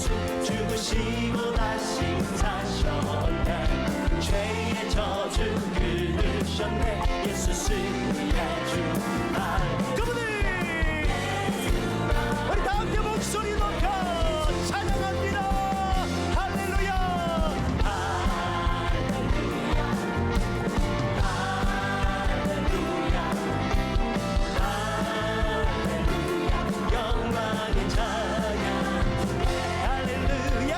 예수 죽으시고 다시 사셨네. 죄의 저주 끊으셨네. 예수 승리의 주. 그분이 우리 다 함께 목소리 높여 찬양합니다. 할렐루야. 영광의 찬양. 할렐루야.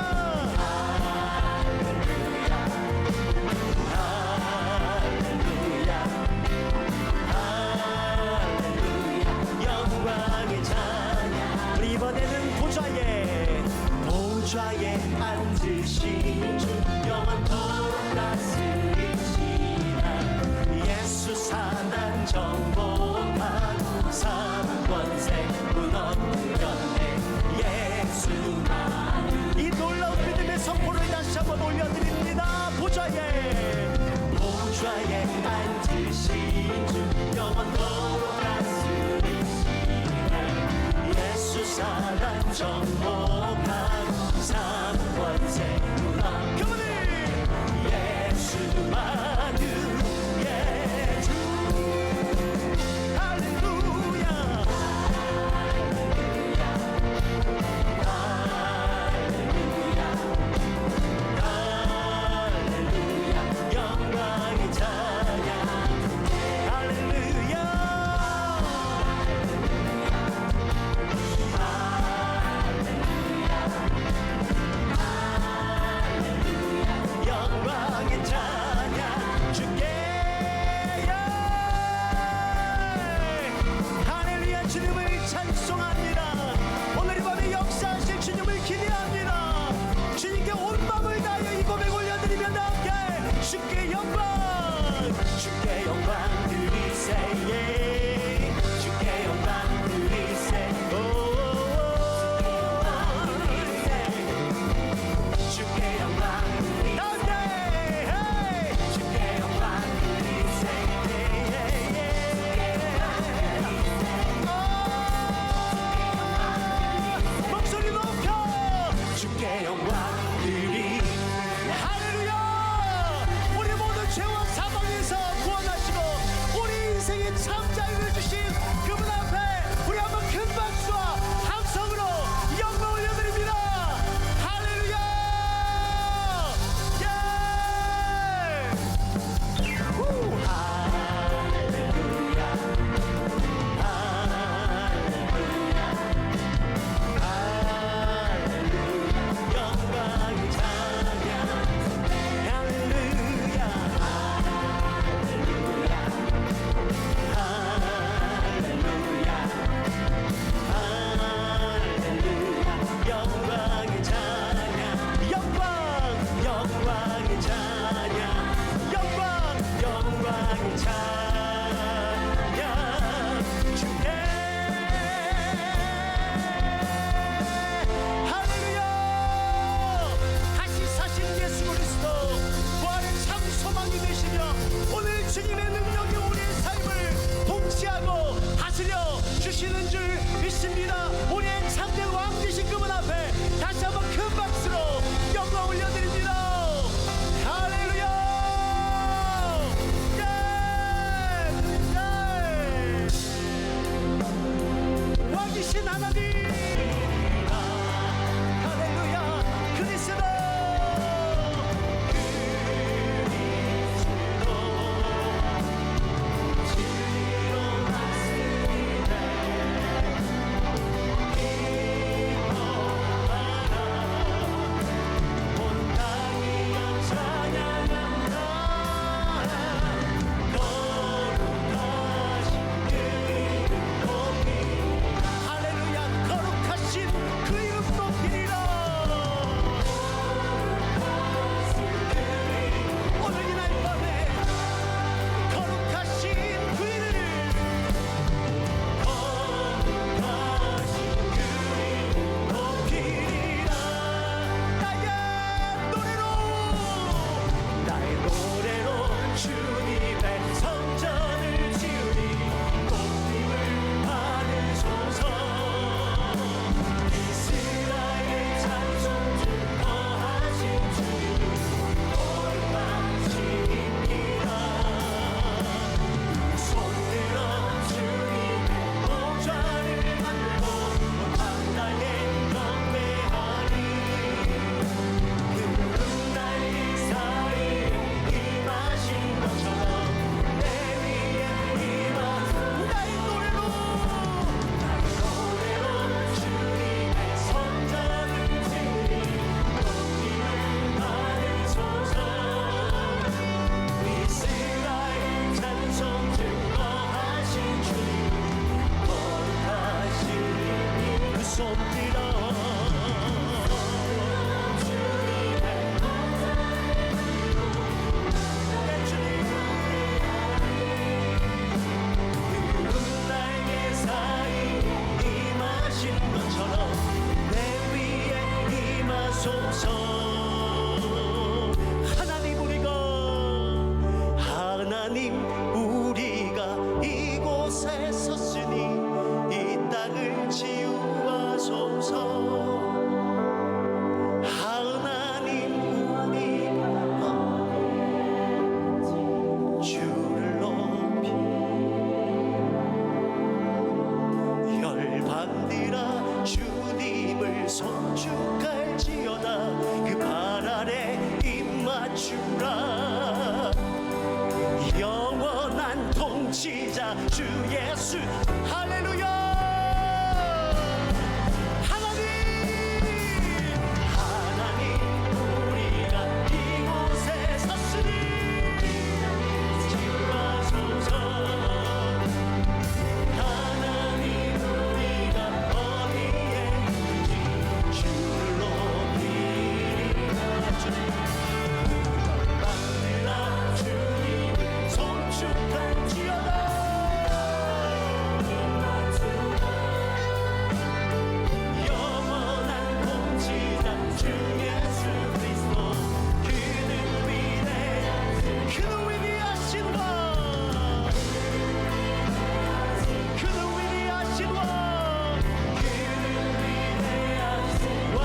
영광의 찬양. 우리 이번에는 보좌에 앉으신 주 영원토록 다스리시나. 예수 사단 정복하고 사권세 무너뜨렸네. 예수만. 이 놀라운 믿음의 선포를 다시 한번 올려드립니다. 보좌에 앉으신 주 영원토록 다스리시네. 예수 사단 정복하고 사권세 무너뜨렸네. 그분이 예수만은 예주. 할렐루야. 영광의 찬양. 할렐루야. 영광의 찬양 주께요. 할렐루야. 주님을 찬송합니다. 오늘 이 밤에 역사하실 주님을 기대합니다. 주님께 온 마음을 다하여 이 고백 올려드리며 함께 주께 영광, 주께 영광 드리세. 주께 영광 드리세. 주께 영광 주께 영광 드리세. 목소리 높여 주께 영광 드리. 할렐루야. 우리 모두 죄와 사망에서 구원하시고 우리 인생의 참자유를 주신 그분 앞에 우리 한번 큰 박수와 함성으로 영광 올려드립니다. 할렐루야. 예. 후. 할렐루야. 영광의 찬양. 할렐루야. 영광의 찬양. 영광의 찬양. 영광의 찬양 주께. 할렐루야. 다시 사신 예수 그리스도 부활의 참 소망이 되시며 오늘 주님의 능력이 우리의 삶을 통치하고 다스려 주시는 줄 믿습니다. 우리의 참된 왕 되신 그분 앞에 다시 한번 큰 박수로 영광 올려드립니다. 할렐루야. 왕이신 하나님. 할렐루야. 그리스도. 할렐루야. 송축할지어다 그 발 아래 입 맞추라 영원한 통치자 주 예수 할렐루야 하나님 우리가 이곳에 섰으니 지켜소서 하나님 우리가 어디에 있는지 주를 높이리라 받으라 주님을 송축할지어다 영원한 통치자 주 예수 그리스도 그는 위대하신 와 그는 위대하신 와 그는 위대하신 와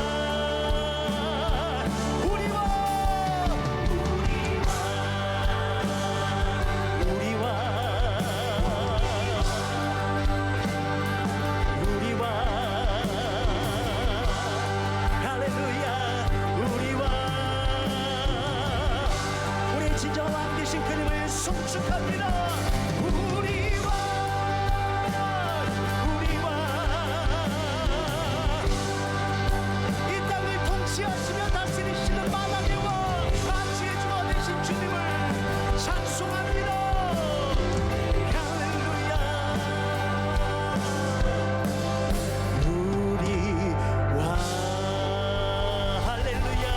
우리와 할렐루야 우리와 우리 진정한 왕 되신 그님을 송축합니다 우리와 이 땅을 통치하시며 다스리시는 만왕의 왕 만주의 주와 되신 주님을 찬송합니다 할렐루야 우리와 할렐루야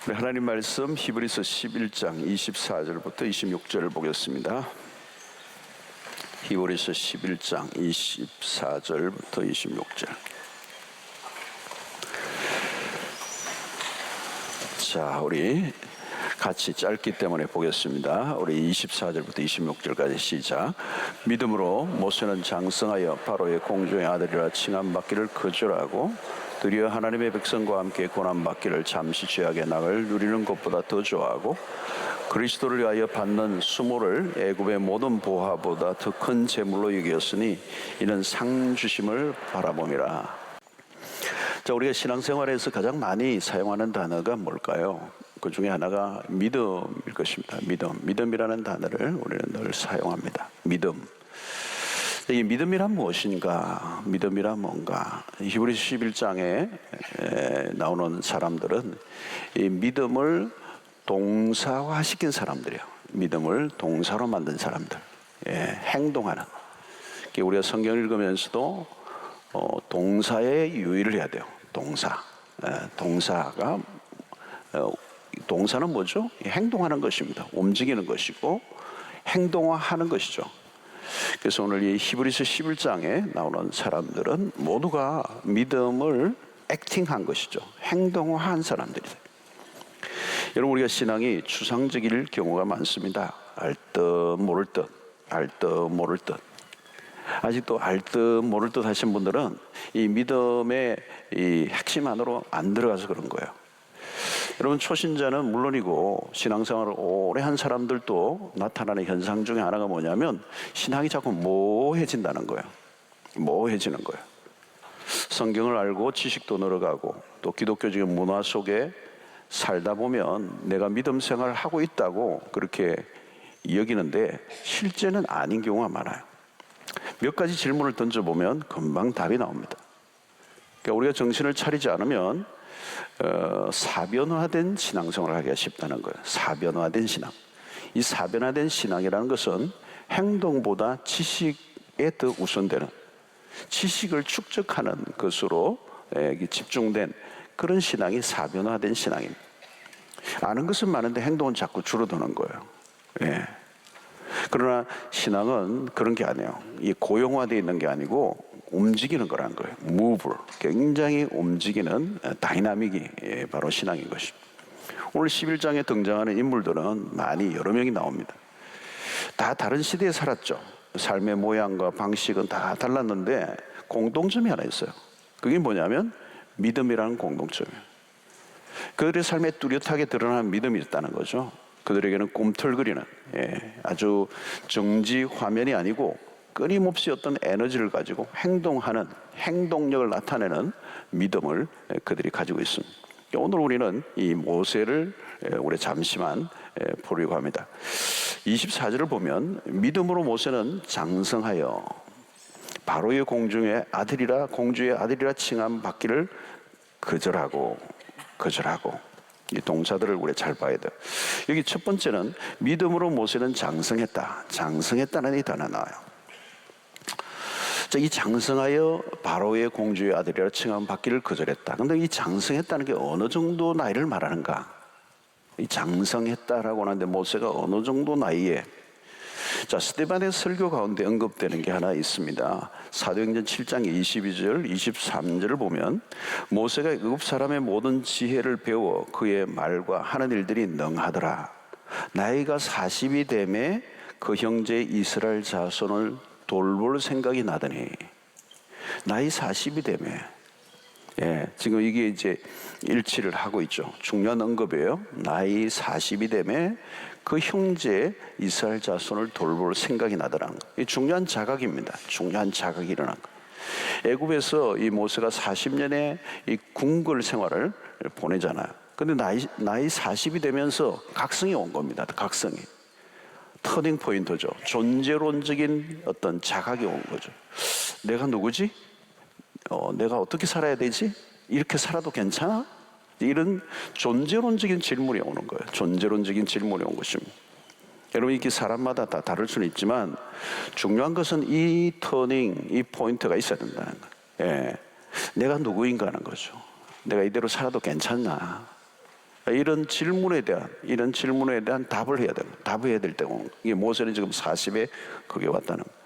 우리 하나님 말씀 히브리서 11장 24절부터 26절을 보겠습니다. 히브리서 11장 24절부터 26절. 자, 우리 같이 짧기 때문에 보겠습니다. 우리 24절부터 26절까지 시작. 믿음으로 모세는 장성하여 바로의 공주의 아들이라 칭함받기를 거절하고 드디어 하나님의 백성과 함께 고난받기를 잠시 죄악의 낙을 누리는 것보다 더 좋아하고 그리스도를 위하여 받는 수모를 애굽의 모든 보화보다 더 큰 재물로 여겼으니 이는 상 주심을 바라봄이라. 자, 우리가 신앙생활에서 가장 많이 사용하는 단어가 뭘까요? 그 중에 하나가 믿음일 것입니다. 믿음이라는 단어를 우리는 늘 사용합니다. 믿음. 이 믿음이란 무엇인가? 믿음이란 뭔가? 히브리서 11장에 나오는 사람들은 이 믿음을 동사화시킨 사람들이에요. 믿음을 동사로 만든 사람들. 행동하는. 우리가 성경을 읽으면서도 동사에 유의를 해야 돼요. 동사는 뭐죠? 행동하는 것입니다. 움직이는 것이고 행동화하는 것이죠. 그래서 오늘 이 히브리서 11장에 나오는 사람들은 모두가 믿음을 액팅한 것이죠. 행동화한 사람들이다. 여러분, 우리가 신앙이 추상적일 경우가 많습니다. 알 듯 모를 듯, 알 듯 모를 듯. 아직도 알 듯 모를 듯 하신 분들은 이 믿음의 이 핵심 안으로 안 들어가서 그런 거예요. 여러분, 초신자는 물론이고 신앙생활을 오래 한 사람들도 나타나는 현상 중에 하나가 뭐냐면 신앙이 자꾸 모호해진다는 거예요. 모호해지는 거예요. 성경을 알고 지식도 늘어가고 또 기독교적인 문화 속에 살다 보면 내가 믿음 생활을 하고 있다고 그렇게 여기는데 실제는 아닌 경우가 많아요. 몇 가지 질문을 던져보면 금방 답이 나옵니다. 그러니까 우리가 정신을 차리지 않으면 사변화된 신앙생활을 하기가 쉽다는 거예요. 사변화된 신앙. 이 사변화된 신앙이라는 것은 행동보다 지식에 더 우선되는, 지식을 축적하는 것으로 집중된 그런 신앙이 사변화된 신앙입니다. 아는 것은 많은데 행동은 자꾸 줄어드는 거예요. 그러나 신앙은 그런 게 아니에요. 이 고용화되어 있는 게 아니고 움직이는 거라는 거예요. move, 굉장히 움직이는 다이나믹이 바로 신앙인 것입니다. 오늘 11장에 등장하는 인물들은 많이 여러 명이 나옵니다. 다 다른 시대에 살았죠. 삶의 모양과 방식은 다 달랐는데 공통점이 하나 있어요. 그게 뭐냐면 믿음이라는 공통점이에요. 그들의 삶에 뚜렷하게 드러나는 믿음이 있다는 거죠. 그들에게는 꿈틀거리는 아주 정지 화면이 아니고 끊임없이 어떤 에너지를 가지고 행동하는, 행동력을 나타내는 믿음을 그들이 가지고 있습니다. 오늘 우리는 이 모세를 우리 잠시만 보려고 합니다. 24절을 보면 믿음으로 모세는 장성하여 바로의 공주의 아들이라 칭함 받기를 거절하고 이 동사들을 우리 잘 봐야 돼요. 여기 첫 번째는 믿음으로 모세는 장성했다는 이 단어 나와요. 자, 이 장성하여 바로의 공주의 아들이라 칭함 받기를 거절했다. 그런데 이 장성했다는 게 어느 정도 나이를 말하는가? 이 장성했다라고 하는데 모세가 어느 정도 나이에, 자, 스데반의 설교 가운데 언급되는 게 하나 있습니다. 사도행전 7장 22절 23절을 보면 모세가 애굽 사람의 모든 지혜를 배워 그의 말과 하는 일들이 능하더라. 나이가 40이 되매 그 형제 이스라엘 자손을 돌볼 생각이 나더니, 나이 40이 되매, 지금 이게 이제 일치를 하고 있죠. 중요한 언급이에요. 나이 40이 되매 그 형제 이스라엘 자손을 돌볼 생각이 나더라는 거. 이 중요한 자각입니다. 중요한 자각이 일어난 거. 애굽에서 이 모세가 40년의 이 궁궐 생활을 보내잖아요. 근데 나이 40이 되면서 각성이 온 겁니다. 각성이. 터닝 포인트죠. 존재론적인 어떤 자각이 온 거죠. 내가 누구지? 내가 어떻게 살아야 되지? 이렇게 살아도 괜찮아? 이런 존재론적인 질문이 오는 거예요. 존재론적인 질문이 온 것입니다. 여러분, 이게 사람마다 다 다를 수는 있지만 중요한 것은 이 터닝, 이 포인트가 있어야 된다는 거예요. 내가 누구인가 하는 거죠. 내가 이대로 살아도 괜찮나? 이런 질문에 대한 답을 해야 되고, 답해야 될 때고, 이게 모세는 지금 40에 그게 왔다는 거예요.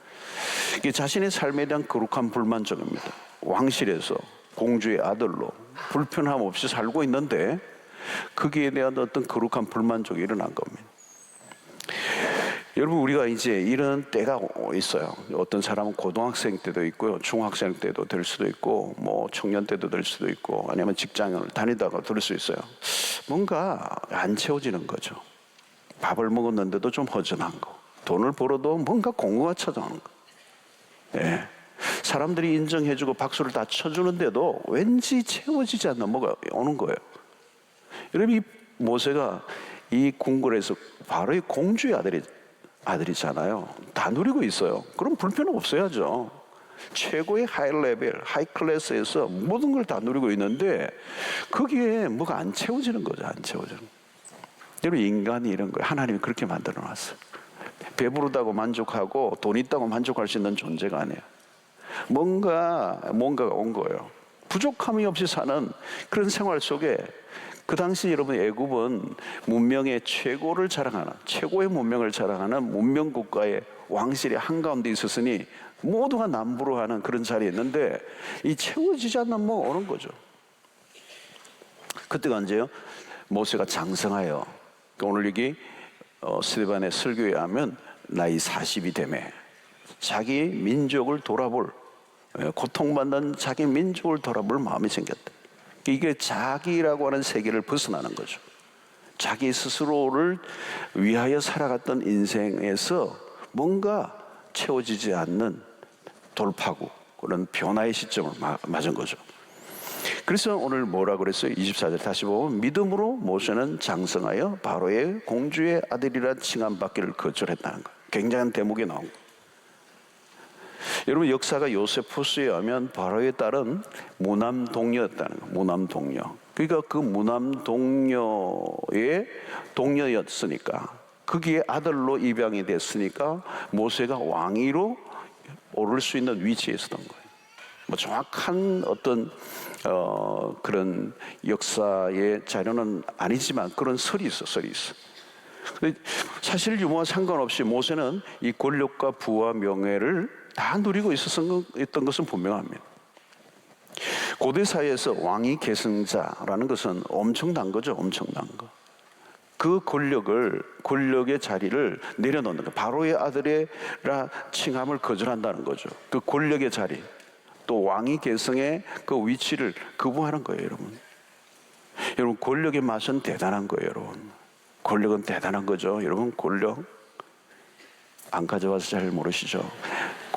이게 자신의 삶에 대한 거룩한 불만족입니다. 왕실에서 공주의 아들로 불편함 없이 살고 있는데 거기에 대한 어떤 거룩한 불만족이 일어난 겁니다. 여러분, 우리가 이제 이런 때가 있어요. 어떤 사람은 고등학생 때도 있고요, 중학생 때도 될 수도 있고, 뭐 청년 때도 될 수도 있고, 아니면 직장을 다니다가 될 수 있어요. 뭔가 안 채워지는 거죠. 밥을 먹었는데도 좀 허전한 거, 돈을 벌어도 뭔가 공허가 찾아오는 거. 사람들이 인정해주고 박수를 다 쳐주는데도 왠지 채워지지 않는 뭐가 오는 거예요. 여러분, 이 모세가 이 궁궐에서 바로의 공주의 아들이잖아요. 다 누리고 있어요. 그럼 불편 없어야죠. 최고의 하이 레벨, 하이 클래스에서 모든 걸 다 누리고 있는데 거기에 뭐가 안 채워지는 거죠. 안 채워지는 거. 여러분, 인간이 이런 거예요. 하나님이 그렇게 만들어 놨어요. 배부르다고 만족하고 돈 있다고 만족할 수 있는 존재가 아니에요. 뭔가가 온 거예요. 부족함이 없이 사는 그런 생활 속에, 그 당시 여러분 애굽은 문명의 최고를 자랑하는, 최고의 문명을 자랑하는 문명 국가의 왕실이 한가운데 있었으니 모두가 남부로 하는 그런 자리에 있는데 이 채워지지 않는 뭐가 오는 거죠. 그때가 언제요? 모세가 장성하여, 오늘 여기 스데반의 설교에 하면 나이 40이 되매 자기 민족을 돌아볼, 고통받는 자기 민족을 돌아볼 마음이 생겼다. 이게 자기라고 하는 세계를 벗어나는 거죠. 자기 스스로를 위하여 살아갔던 인생에서 뭔가 채워지지 않는 돌파구, 그런 변화의 시점을 맞은 거죠. 그래서 오늘 뭐라 그랬어요? 24절 다시 보면 믿음으로 모세는 장성하여 바로의 공주의 아들이라 칭함 받기를 거절했다는 거예요. 굉장한 대목이 나온 거예요. 여러분, 역사가 요세푸스에 의하면 바로의 딸은 무남동녀였다는 거예요. 무남동녀. 그러니까 그 무남동녀의 동녀였으니까, 거기에 아들로 입양이 됐으니까 모세가 왕위로 오를 수 있는 위치에 있었던 거예요. 뭐 정확한 어떤 그런 역사의 자료는 아니지만 그런 설이 있어. 사실 유무와 상관없이 모세는 이 권력과 부와 명예를 다 누리고 있었던 것은 분명합니다. 고대 사회에서 왕위 계승자라는 것은 엄청난 거죠. 엄청난 거. 그 권력의 자리를 내려놓는 거. 바로의 아들이라 칭함을 거절한다는 거죠. 그 권력의 자리, 또 왕위 계승의 그 위치를 거부하는 거예요, 여러분. 여러분, 권력의 맛은 대단한 거예요, 여러분. 권력은 대단한 거죠. 여러분, 권력 안 가져와서 잘 모르시죠?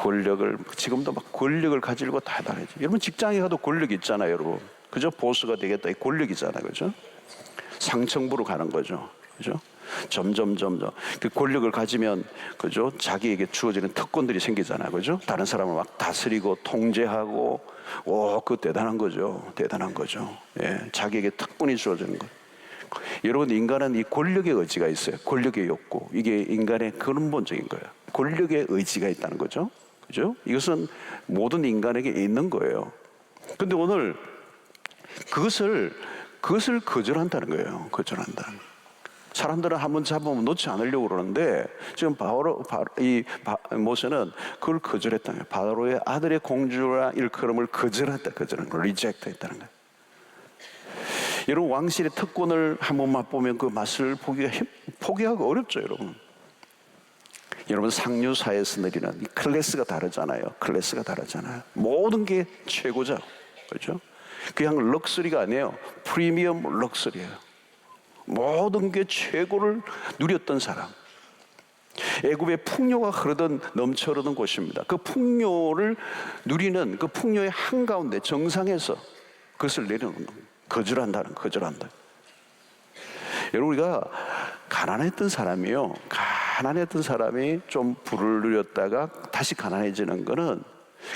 권력을, 지금도 막 권력을 가지고 다 달아야지. 여러분 직장에 가도 권력이 있잖아요, 여러분. 그죠? 보스가 되겠다, 이 권력이잖아요, 그죠? 상층부로 가는 거죠, 그죠? 점점 그 권력을 가지면, 그죠? 자기에게 주어지는 특권들이 생기잖아요, 그죠? 다른 사람을 막 다스리고 통제하고, 그거 대단한 거죠, 대단한 거죠. 예, 자기에게 특권이 주어지는 거. 여러분, 인간은 이 권력의 의지가 있어요. 권력의 욕구. 이게 인간의 근본적인 거예요. 권력의 의지가 있다는 거죠, 그죠? 이것은 모든 인간에게 있는 거예요. 근데 오늘 그것을 거절한다는 거예요. 거절한다. 사람들은 한번 잡으면 놓지 않으려고 그러는데 지금 모세는 그걸 거절했다는 거예요. 바로의 아들의 공주라 일컬음을 거절했다. 거절한 거, 리젝트 했다는 거예요. 여러분, 왕실의 특권을 한번 맛보면 그 맛을 포기하기 어렵죠, 여러분. 여러분, 상류사회에서 누리는 이 클래스가 다르잖아요. 클래스가 다르잖아요. 모든 게 최고죠, 그렇죠? 그냥 럭셔리가 아니에요. 프리미엄 럭셔리예요. 모든 게 최고를 누렸던 사람. 애굽의 풍요가 넘쳐 흐르던 곳입니다. 그 풍요를 누리는 그 풍요의 한가운데 정상에서 그것을 내려놓는 겁니다. 거절한다. 여러분, 우리가 가난했던 사람이요, 가난했던 사람이 좀 부를 누렸다가 다시 가난해지는 거는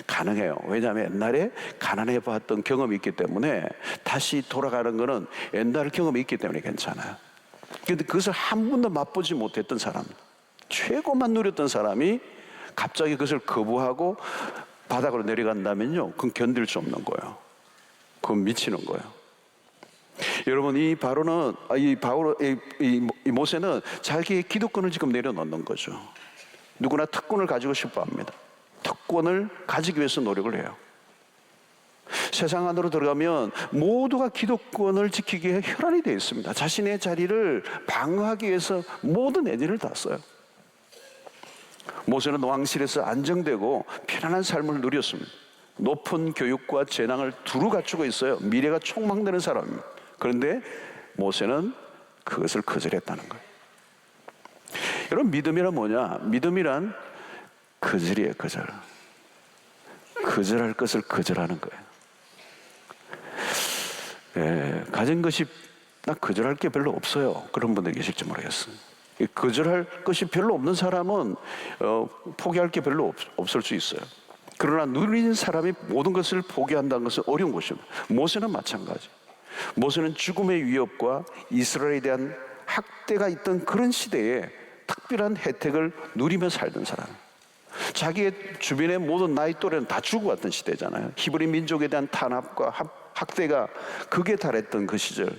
가능해요. 왜냐하면 옛날에 가난해 봤던 경험이 있기 때문에 다시 돌아가는 거는 옛날 경험이 있기 때문에 괜찮아요. 그런데 그것을 한 번도 맛보지 못했던 사람, 최고만 누렸던 사람이 갑자기 그것을 거부하고 바닥으로 내려간다면요, 그건 견딜 수 없는 거예요. 그건 미치는 거예요. 여러분, 이 모세는 자기의 기득권을 지금 내려놓는 거죠. 누구나 특권을 가지고 싶어 합니다. 특권을 가지기 위해서 노력을 해요. 세상 안으로 들어가면 모두가 기득권을 지키기 위해 혈안이 되어 있습니다. 자신의 자리를 방어하기 위해서 모든 에너지를 다 써요. 모세는 왕실에서 안정되고 편안한 삶을 누렸습니다. 높은 교육과 재능을 두루 갖추고 있어요. 미래가 촉망되는 사람입니다. 그런데 모세는 그것을 거절했다는 거예요. 여러분, 믿음이란 뭐냐? 믿음이란 거절이에요, 거절. 거절할 것을 거절하는 거예요. 예, 가진 것이 나 거절할 게 별로 없어요. 그런 분들 계실지 모르겠어요. 거절할 것이 별로 없는 사람은 포기할 게 별로 없을 수 있어요. 그러나 누린 사람이 모든 것을 포기한다는 것은 어려운 것입니다. 모세는 마찬가지. 모세는 죽음의 위협과 이스라엘에 대한 학대가 있던 그런 시대에 특별한 혜택을 누리며 살던 사람. 자기의 주변의 모든 나이 또래는 다 죽어갔던 시대잖아요. 히브리 민족에 대한 탄압과 학대가 극에 달했던 그 시절,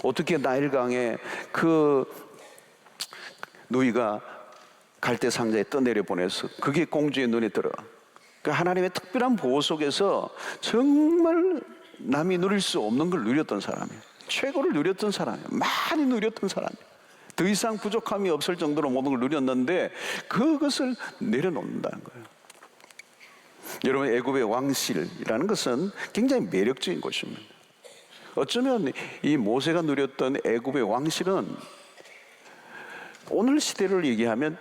어떻게 나일강에 그 누이가 갈대 상자에 떠내려 보내서 그게 공주의 눈에 들어. 그 하나님의 특별한 보호 속에서 정말 남이 누릴 수 없는 걸 누렸던 사람이에요. 최고를 누렸던 사람이에요. 많이 누렸던 사람이에요. 더 이상 부족함이 없을 정도로 모든 걸 누렸는데 그것을 내려놓는다는 거예요. 여러분, 애굽의 왕실이라는 것은 굉장히 매력적인 곳입니다. 어쩌면 이 모세가 누렸던 애굽의 왕실은 오늘 시대를 얘기하면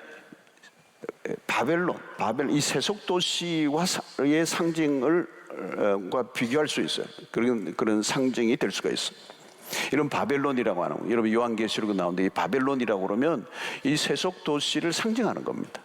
바벨론, 이 세속 도시와의 상징과 비교할 수 있어요. 그런 상징이 될 수가 있어요. 이런 바벨론이라고 하는 거, 여러분 요한계시록에 나오는데 이 바벨론이라고 그러면 이 세속 도시를 상징하는 겁니다.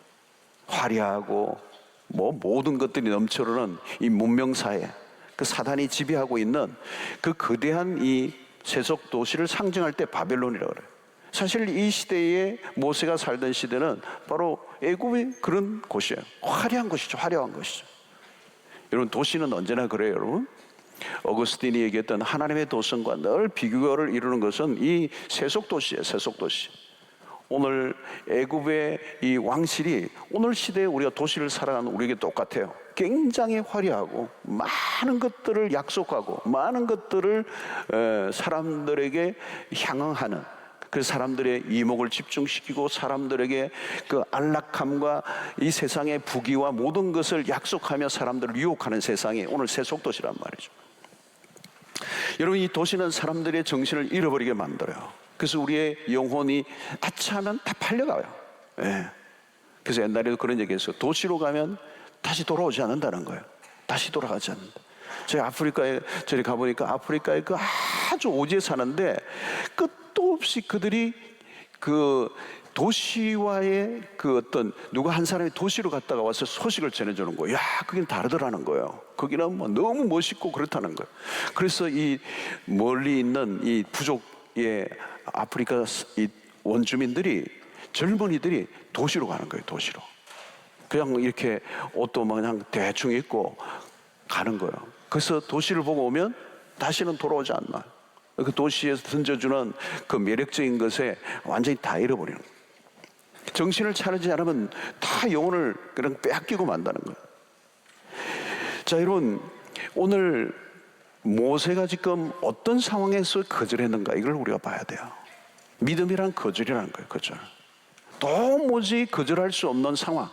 화려하고 모든 것들이 넘쳐흐르는 이 문명사회, 그 사단이 지배하고 있는 그 거대한 이 세속 도시를 상징할 때 바벨론이라고 그래요. 사실 이 시대에 모세가 살던 시대는 바로 애굽의 그런 곳이에요. 화려한 곳이죠. 화려한 곳이죠. 여러분, 도시는 언제나 그래요, 여러분. 어거스틴이 얘기했던 하나님의 도성과 늘 비교를 이루는 것은 이 세속 도시예요. 세속 도시. 오늘 애굽의 이 왕실이 오늘 시대에 우리가 도시를 살아가는 우리에게 똑같아요. 굉장히 화려하고 많은 것들을 약속하고 많은 것들을 사람들에게 향응하는, 그 사람들의 이목을 집중시키고 사람들에게 그 안락함과 이 세상의 부귀와 모든 것을 약속하며 사람들을 유혹하는 세상이 오늘 세속도시란 말이죠. 여러분, 이 도시는 사람들의 정신을 잃어버리게 만들어요. 그래서 우리의 영혼이 아차하면 다 팔려가요. 예. 그래서 옛날에도 그런 얘기했어요. 도시로 가면 다시 돌아오지 않는다는 거예요. 다시 돌아가지 않는다. 저희 아프리카에 저리 가보니까 아프리카에 그 아주 오지에 사는데 끝도 없이 그들이 그 도시와의 그 어떤 누가 한 사람이 도시로 갔다가 와서 소식을 전해주는 거예요. 야, 거긴 다르더라는 거예요. 거기는 뭐 너무 멋있고 그렇다는 거예요. 그래서 이 멀리 있는 이 부족의 아프리카 이 원주민들이 젊은이들이 도시로 가는 거예요. 도시로. 그냥 이렇게 옷도 뭐 그냥 대충 입고 가는 거예요. 그래서 도시를 보고 오면 다시는 돌아오지 않나요? 그 도시에서 던져주는 그 매력적인 것에 완전히 다 잃어버리는 거예요. 정신을 차리지 않으면 다 영혼을 그냥 빼앗기고 만다는 거예요. 자, 여러분, 오늘 모세가 지금 어떤 상황에서 거절했는가, 이걸 우리가 봐야 돼요. 믿음이란 거절이라는 거예요. 거절. 도무지 거절할 수 없는 상황.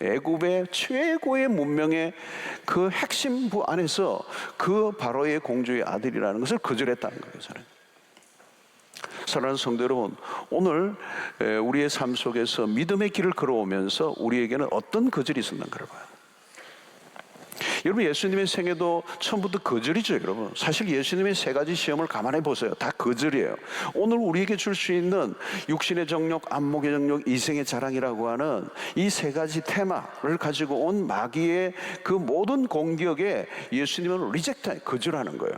애굽의 최고의 문명의 그 핵심부 안에서 그 바로의 공주의 아들이라는 것을 거절했다는 거예요. 저는. 사랑하는 성도 여러분, 오늘 우리의 삶 속에서 믿음의 길을 걸어오면서 우리에게는 어떤 거절이 있었는가를 봐요. 여러분, 예수님의 생애도 처음부터 거절이죠. 여러분, 사실 예수님의 세 가지 시험을 감안해 보세요. 다 거절이에요. 오늘 우리에게 줄 수 있는 육신의 정욕, 안목의 정욕, 이생의 자랑이라고 하는 이 세 가지 테마를 가지고 온 마귀의 그 모든 공격에 예수님은 리젝트, 거절하는 거예요.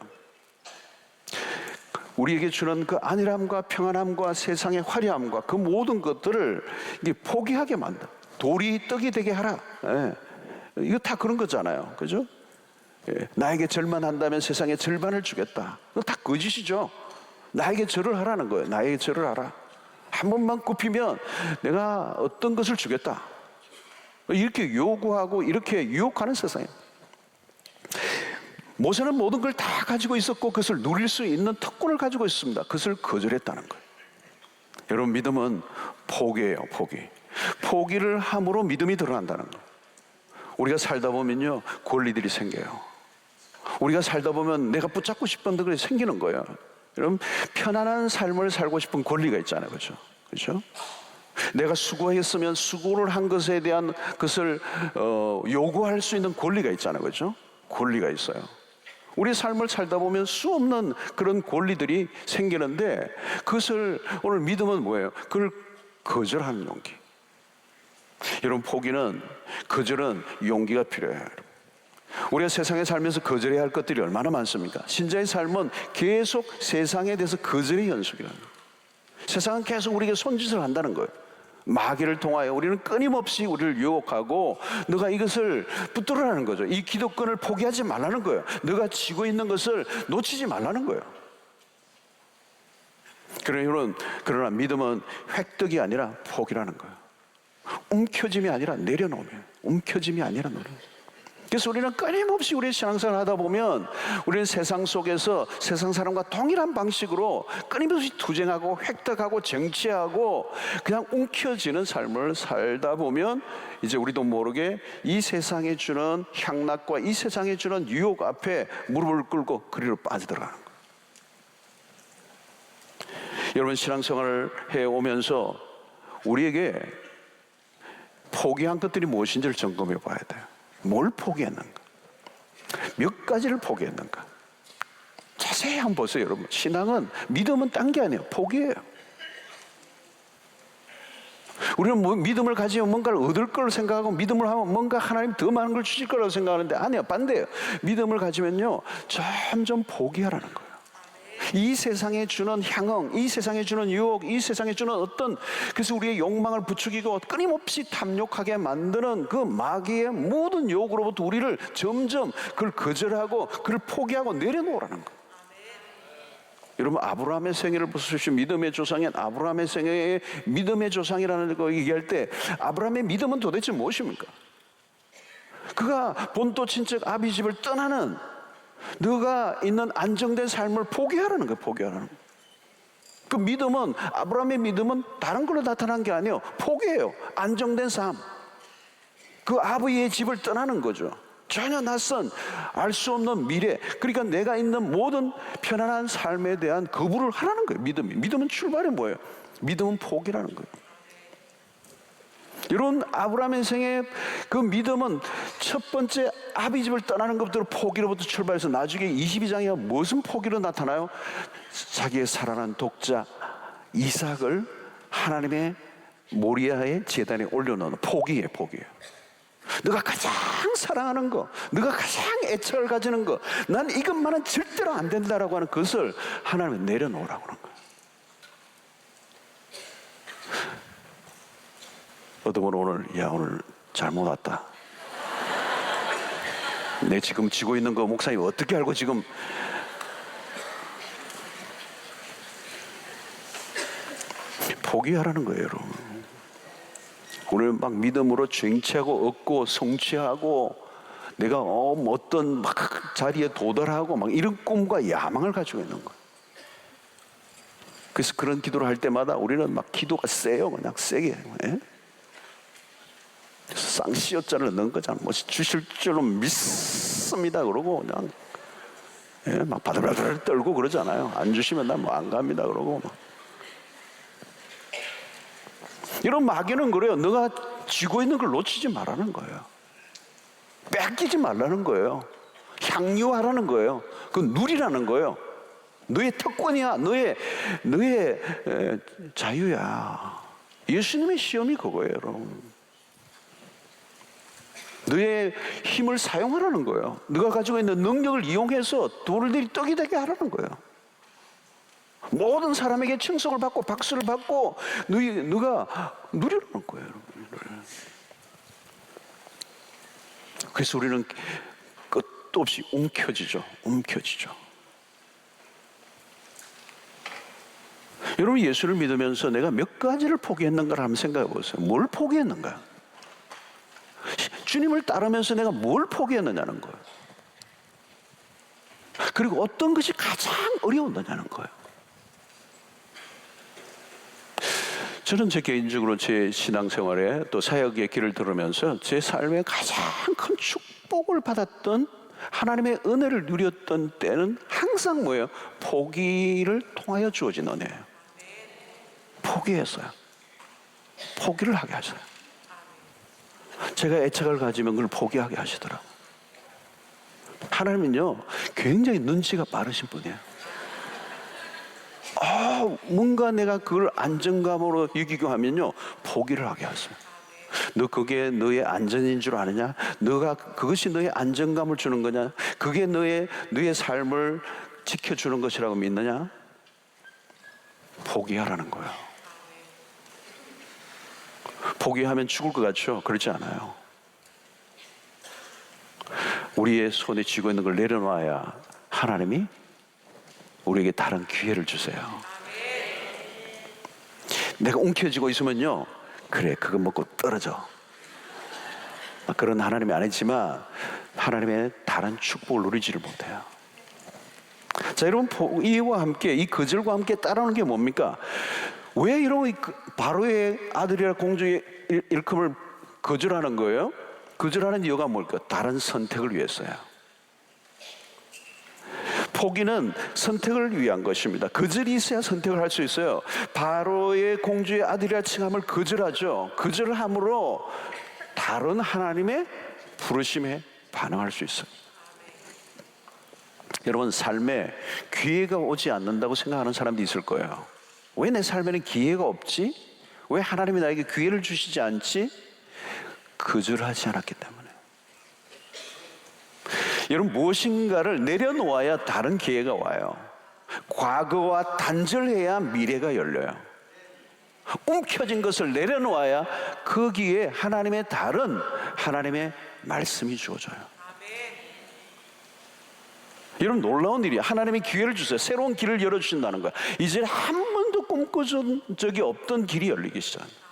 우리에게 주는 그 안일함과 평안함과 세상의 화려함과 그 모든 것들을 포기하게 만든다. 돌이 떡이 되게 하라. 예. 이거 다 그런 거잖아요. 그죠? 예. 나에게 절만 한다면 세상의 절반을 주겠다. 이거 다 거짓이죠. 나에게 절을 하라는 거예요. 나에게 절을 하라. 한 번만 굽히면 내가 어떤 것을 주겠다. 이렇게 요구하고 이렇게 유혹하는 세상이에요. 모세는 모든 걸 다 가지고 있었고 그것을 누릴 수 있는 특권을 가지고 있습니다. 그것을 거절했다는 거예요. 여러분, 믿음은 포기예요. 포기. 포기를 함으로 믿음이 드러난다는 거예요. 우리가 살다 보면요, 권리들이 생겨요. 우리가 살다 보면 내가 붙잡고 싶은 것들이 생기는 거예요. 여러분, 편안한 삶을 살고 싶은 권리가 있잖아요. 그렇죠? 그렇죠? 내가 수고했으면 수고를 한 것에 대한 것을 요구할 수 있는 권리가 있잖아요. 그렇죠? 권리가 있어요. 우리 삶을 살다 보면 수 없는 그런 권리들이 생기는데 그것을 오늘 믿음은 뭐예요? 그걸 거절하는 용기. 여러분, 포기는, 거절은 용기가 필요해요. 우리가 세상에 살면서 거절해야 할 것들이 얼마나 많습니까? 신자의 삶은 계속 세상에 대해서 거절의 연속이라는 거예요. 세상은 계속 우리에게 손짓을 한다는 거예요. 마귀를 통하여 우리는 끊임없이 우리를 유혹하고 너가 이것을 붙들으라는 거죠. 이 기득권을 포기하지 말라는 거예요. 너가 쥐고 있는 것을 놓치지 말라는 거예요. 그러나 믿음은 획득이 아니라 포기라는 거예요. 움켜짐이 아니라 내려놓으면, 움켜짐이 아니라 내려놓으면. 그래서 우리는 끊임없이 우리의 신앙생활을 하다 보면 우리는 세상 속에서 세상 사람과 동일한 방식으로 끊임없이 투쟁하고 획득하고 쟁취하고 그냥 움켜쥐는 삶을 살다 보면 이제 우리도 모르게 이 세상에 주는 향락과 이 세상에 주는 유혹 앞에 무릎을 꿇고 그리로 빠져들어가는 거예요. 여러분, 신앙생활을 해오면서 우리에게 포기한 것들이 무엇인지를 점검해 봐야 돼요. 뭘 포기했는가? 몇 가지를 포기했는가? 자세히 한번 보세요. 여러분, 신앙은, 믿음은 딴 게 아니에요. 포기예요. 우리는 믿음을 가지면 뭔가를 얻을 걸 생각하고 믿음을 하면 뭔가 하나님 더 많은 걸 주실 거라고 생각하는데 아니요, 반대예요. 믿음을 가지면요 점점 포기하라는 거예요. 이 세상에 주는 향응, 이 세상에 주는 유혹, 이 세상에 주는 어떤, 그래서 우리의 욕망을 부추기고 끊임없이 탐욕하게 만드는 그 마귀의 모든 유혹으로부터 우리를 점점 그걸 거절하고 그걸 포기하고 내려놓으라는 거예요. 여러분, 아브라함의 생애를 보십시오. 믿음의 조상인 아브라함의 생애의 믿음의 조상이라는 거 얘기할 때 아브라함의 믿음은 도대체 무엇입니까? 그가 본토 친척 아비 집을 떠나는, 너가 있는 안정된 삶을 포기하라는 거예요. 포기하라는 거예요. 그 믿음은, 아브라함의 믿음은 다른 걸로 나타난 게 아니에요. 포기해요. 안정된 삶, 그 아버지의 집을 떠나는 거죠. 전혀 낯선, 알 수 없는 미래, 그러니까 내가 있는 모든 편안한 삶에 대한 거부를 하라는 거예요. 믿음은 출발이 뭐예요? 믿음은 포기라는 거예요. 이런 아브라함 인생의 그 믿음은 첫 번째 아비집을 떠나는 것부터 포기로부터 출발해서 나중에 22장에 무슨 포기로 나타나요? 자기의 사랑하는 독자 이삭을 하나님의 모리아의 제단에 올려놓는 포기예요. 너가 가장 사랑하는 거, 너가 가장 애착을 가지는 거, 난 이것만은 절대로 안 된다라고 하는 것을 하나님이 내려놓으라고 하는 거예요. 어떤 분은 오늘 잘못 왔다. 내 지금 지고 있는 거 목사님 어떻게 알고 지금 포기하라는 거예요, 여러분. 우리는 막 믿음으로 쟁취하고 얻고 성취하고 내가 어떤 막 자리에 도달하고 막 이런 꿈과 야망을 가지고 있는 거예요. 그래서 그런 기도를 할 때마다 우리는 막 기도가 세요, 그냥 세게. 예? 그래서 쌍시옷자를 넣은 거잖아. 뭐 주실 줄로 믿습니다. 그러고 그냥 예? 막 바들바들 떨고 그러잖아요. 안 주시면 난 뭐 안 갑니다. 그러고 막. 이런 마귀는 그래요. 너가 쥐고 있는 걸 놓치지 말라는 거예요. 뺏기지 말라는 거예요. 향유하라는 거예요. 그건 누리라는 거예요. 너의 특권이야. 너의 자유야. 예수님의 시험이 그거예요, 여러분. 너의 힘을 사용하라는 거예요. 너가 가지고 있는 능력을 이용해서 돌들이 떡이 되게 하라는 거예요. 모든 사람에게 칭송을 받고 박수를 받고 너가 누리라는 거예요, 여러분. 그래서 우리는 끝도 없이 움켜쥐죠. 여러분, 예수를 믿으면서 내가 몇 가지를 포기했는가를 한번 생각해 보세요. 뭘 포기했는가? 주님을 따르면서 내가 뭘 포기했느냐는 거예요. 그리고 어떤 것이 가장 어려웠느냐는 거예요. 저는 제 개인적으로 제 신앙생활에 또 사역의 길을 들으면서 제 삶에 가장 큰 축복을 받았던 하나님의 은혜를 누렸던 때는 항상 뭐예요? 포기를 통하여 주어진 은혜예요. 포기했어요. 포기를 하게 하셔요. 제가 애착을 가지면 그걸 포기하게 하시더라고요. 하나님은요 굉장히 눈치가 빠르신 분이에요. 뭔가 내가 그걸 안정감으로 여기고 하면요 포기를 하게 하세요. 너 그게 너의 안전인 줄 아느냐? 너가 그것이 너의 안정감을 주는 거냐? 그게 너의 삶을 지켜주는 것이라고 믿느냐? 포기하라는 거예요. 포기하면 죽을 것 같죠? 그렇지 않아요. 우리의 손에 쥐고 있는 걸 내려놔야 하나님이 우리에게 다른 기회를 주세요. 내가 움켜쥐고 있으면요 그래 그거 먹고 떨어져. 그런 하나님이 아니지만 하나님의 다른 축복을 누리지를 못해요. 자, 여러분, 이와 함께 이 거절과 함께 따라오는 게 뭡니까? 왜 이런 바로의 아들이라 공주의 일컴을 거절하는 거예요? 거절하는 이유가 뭘까? 다른 선택을 위해서요. 포기는 선택을 위한 것입니다. 거절이 있어야 선택을 할 수 있어요. 바로의 공주의 아들이라 칭함을 거절하죠. 거절함으로 다른 하나님의 부르심에 반응할 수 있어요. 여러분, 삶에 기회가 오지 않는다고 생각하는 사람도 있을 거예요. 왜 내 삶에는 기회가 없지? 왜 하나님이 나에게 기회를 주시지 않지? 거절하지 않았기 때문에. 여러분, 무엇인가를 내려놓아야 다른 기회가 와요. 과거와 단절해야 미래가 열려요. 움켜진 것을 내려놓아야 거기에 하나님의 다른 하나님의 말씀이 주어져요. 여러분, 놀라운 일이야. 하나님이 기회를 주세요. 새로운 길을 열어주신다는 거야. 이제 한 번도 꿈꿔준 적이 없던 길이 열리기 시작합니다.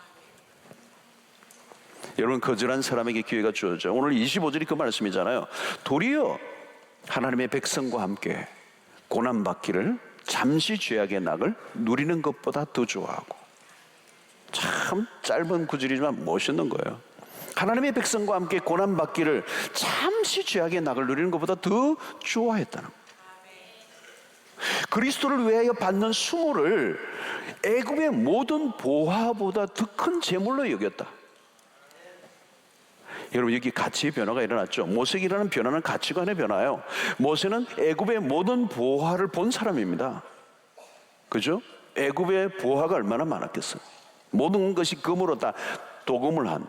여러분, 거절한 사람에게 기회가 주어져요. 오늘 25절이 그 말씀이잖아요. 도리어 하나님의 백성과 함께 고난받기를 잠시 죄악의 낙을 누리는 것보다 더 좋아하고. 참 짧은 구절이지만 멋있는 거예요. 하나님의 백성과 함께 고난받기를 잠시 죄악의 낙을 누리는 것보다 더 좋아했다는 거예요. 그리스도를 위하여 받는 수모를 애굽의 모든 보화보다 더 큰 재물로 여겼다. 여러분, 여기 가치의 변화가 일어났죠. 모세에게 일어나는 변화는 가치관의 변화예요. 모세는 애굽의 모든 보화를 본 사람입니다. 그죠? 애굽의 보화가 얼마나 많았겠어요. 모든 것이 금으로 다 도금을 한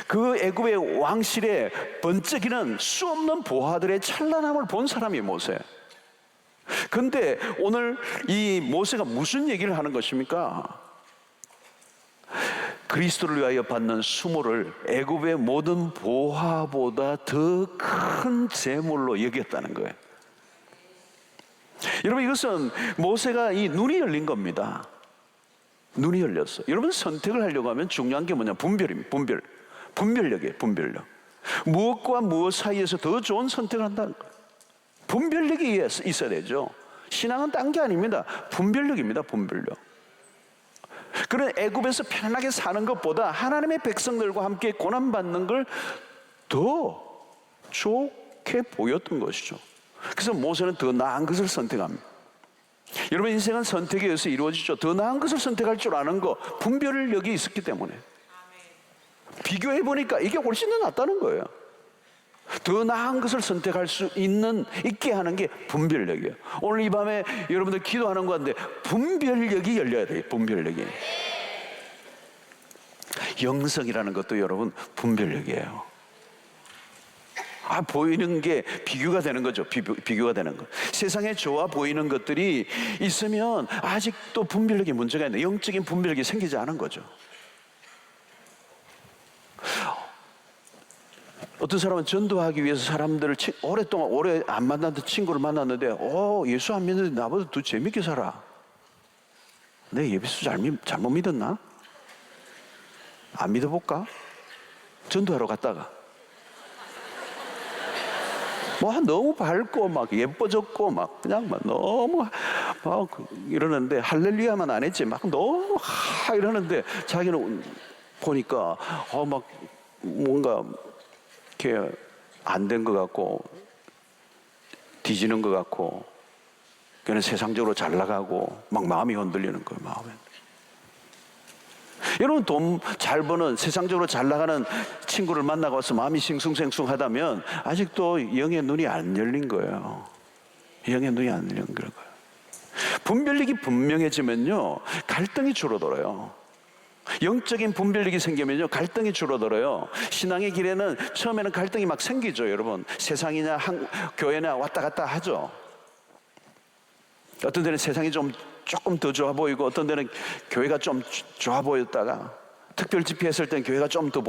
그 애굽의 왕실에 번쩍이는 수없는 보화들의 찬란함을 본 사람이 모세. 그런데 오늘 이 모세가 무슨 얘기를 하는 것입니까? 그리스도를 위하여 받는 수모를 애굽의 모든 보화보다 더 큰 재물로 여겼다는 거예요. 여러분, 이것은 모세가 이 눈이 열린 겁니다. 눈이 열렸어. 여러분, 선택을 하려고 하면 중요한 게 뭐냐? 분별입니다. 분별력이에요. 분별력. 무엇과 무엇 사이에서 더 좋은 선택을 한다는 거예요. 분별력이 있어야 되죠. 신앙은 딴 게 아닙니다. 분별력입니다. 분별력. 그런 애굽에서 편안하게 사는 것보다 하나님의 백성들과 함께 고난받는 걸 더 좋게 보였던 것이죠. 그래서 모세는 더 나은 것을 선택합니다. 여러분, 인생은 선택에 의해서 이루어지죠. 더 나은 것을 선택할 줄 아는 거, 분별력이 있었기 때문에. 비교해 보니까 이게 훨씬 더 낫다는 거예요. 더 나은 것을 선택할 수 있게 하는 게 분별력이에요. 오늘 이 밤에 여러분들 기도하는 건데 분별력이 열려야 돼요. 분별력이. 영성이라는 것도 여러분 분별력이에요. 보이는 게 비교가 되는 거죠. 비교가 되는 거. 세상에 좋아 보이는 것들이 있으면 아직도 분별력에 문제가 있는, 영적인 분별력이 생기지 않은 거죠. 어떤 사람은 전도하기 위해서 사람들을 오랫동안 오래 안 만났던 친구를 만났는데 예수 안 믿는데 나보다 더 재밌게 살아. 내 예수 잘못 믿었나? 안 믿어볼까? 전도하러 갔다가 너무 밝고 막 예뻐졌고 막 그냥 막 너무 막 이러는데 할렐루야만 안 했지 막 너무 이러는데 자기는 보니까 막 뭔가 이렇게 안 된 것 같고 뒤지는 것 같고 그냥 세상적으로 잘 나가고 막 마음이 흔들리는 거예요. 마음에. 여러분, 돈 잘 버는 세상적으로 잘 나가는 친구를 만나고 와서 마음이 싱숭생숭하다면 아직도 영의 눈이 안 열린 거예요. 영의 눈이 안 열린 거예요. 분별력이 분명해지면요 갈등이 줄어들어요. 영적인 분별력이 생기면요 갈등이 줄어들어요. 신앙의 길에는 처음에는 갈등이 막 생기죠. 여러분, 세상이냐 교회냐 왔다 갔다 하죠. 어떤 데는 세상이 조금 더 좋아 보이고 어떤 데는 교회가 좀 좋아 보였다가 특별 집회 했을 땐 교회가 좀 더